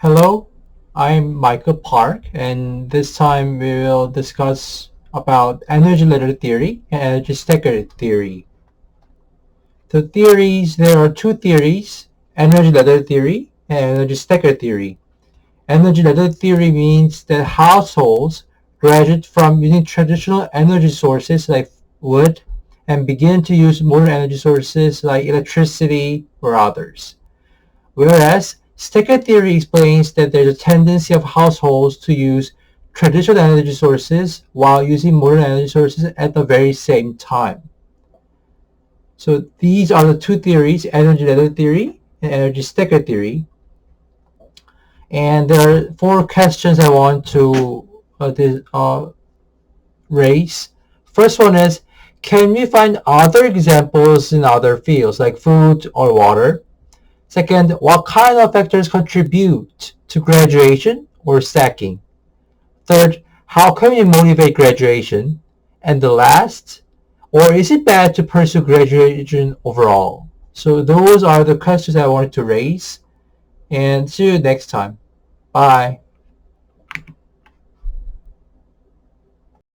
Hello, I'm Michael Park, and this time we will discuss about energy ladder theory and energy stacker theory. The theories, there are two theories, energy ladder theory and energy stacker theory. Energy ladder theory means that households graduate from using traditional energy sources like wood and begin to use modern energy sources like electricity or others. Whereas stacker theory explains that there's a tendency of households to use traditional energy sources while using modern energy sources at the very same time. So these are the two theories, energy ladder theory and energy stacker theory. And there are four questions I want to raise. First one is, can we find other examples in other fields like food or water? Second, what kind of factors contribute to graduation or stacking? Third, how can we motivate graduation? And the last, or is it bad to pursue graduation overall? So those are the questions I wanted to raise, and see you next time. Bye.